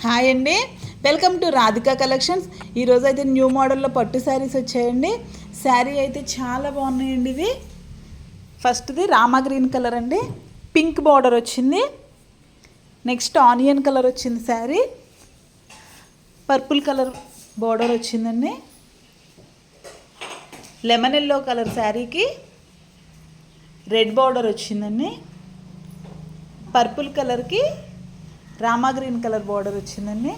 Hi అండి, welcome to Radhika collections. ఈరోజు అయితే న్యూ మోడల్లో పట్టు శారీస్ వచ్చాయండి. శారీ అయితే చాలా బాగున్నాయండి. ఇవి ఫస్ట్ది రామా గ్రీన్ కలర్ అండి, పింక్ బార్డర్ వచ్చింది. నెక్స్ట్ ఆనియన్ కలర్ వచ్చింది శారీ, పర్పుల్ కలర్ బార్డర్ వచ్చిందండి. లెమన్ ఎల్లో కలర్ శారీకి రెడ్ బార్డర్ వచ్చిందండి. పర్పుల్ కలర్కి రామా గ్రీన్ కలర్ బార్డర్ వచ్చిందండి.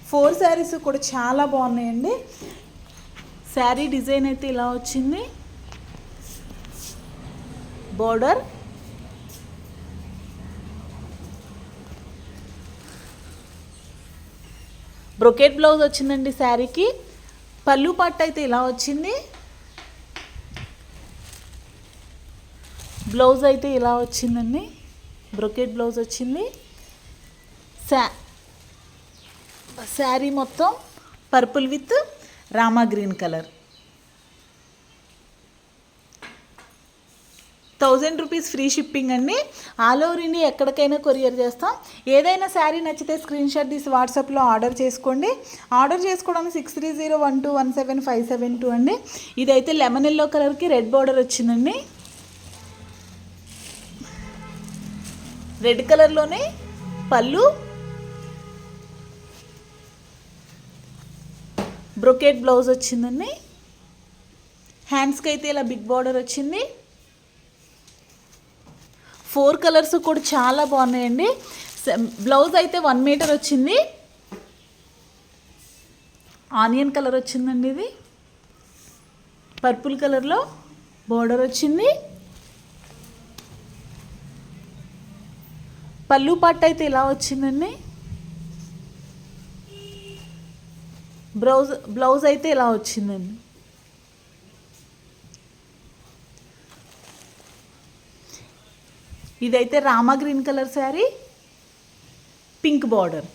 4 శారీస్ కూడా చాలా బాగున్నాయండి. శారీ డిజైన్ అయితే ఇలా వచ్చింది. బార్డర్ బ్రొకెట్ బ్లౌజ్ వచ్చిందండి శారీకి. పళ్ళు పట్టు అయితే ఇలా వచ్చింది. బ్లౌజ్ అయితే ఇలా వచ్చిందండి, బ్రొకెట్ బ్లౌజ్ వచ్చింది. శారీ మొత్తం purple with Rama green colour. 1000 rupees free shipping అండి. ఆల్ ఓవర్ ఇండియా ఎక్కడికైనా కొరియర్ చేస్తాం. ఏదైనా శారీ నచ్చితే స్క్రీన్ షాట్ తీసి వాట్సాప్లో ఆర్డర్ చేసుకోండి. ఆర్డర్ చేసుకోవడానికి 6301217572 అండి. ఇదైతే లెమన్ ఎల్లో కలర్కి రెడ్ బార్డర్ వచ్చిందండి. రెడ్ కలర్లోనే పళ్ళు, బ్రొకెట్ బ్లౌజ్ వచ్చిందండి. హ్యాండ్స్కి అయితే ఇలా బిగ్ బార్డర్ వచ్చింది. 4 కలర్స్ కూడా చాలా బాగున్నాయండి. బ్లౌజ్ అయితే 1 మీటర్ వచ్చింది. ఆనియన్ కలర్ వచ్చిందండి. ఇది పర్పుల్ కలర్లో బార్డర్ వచ్చింది. పళ్ళు పట్టు అయితే ఇలా వచ్చిందండి. బ్లౌజ్ అయితే ఇలా వచ్చిందండి. ఇదైతే Rama green colour sari, pink border.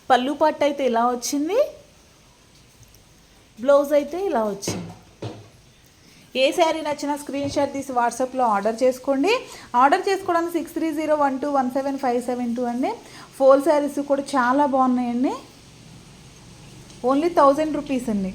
పళ్ళు పట్టు అయితే ఇలా వచ్చింది. బ్లౌజ్ అయితే ఇలా వచ్చింది. ఏ శారీ నచ్చినా స్క్రీన్ షాట్ తీసి వాట్సాప్లో ఆర్డర్ చేసుకోండి. ఆర్డర్ చేసుకోవడానికి 6301217572 అండి. 4 శారీస్ కూడా చాలా బాగున్నాయండి. ఓన్లీ 1000 రూపీస్ అండి.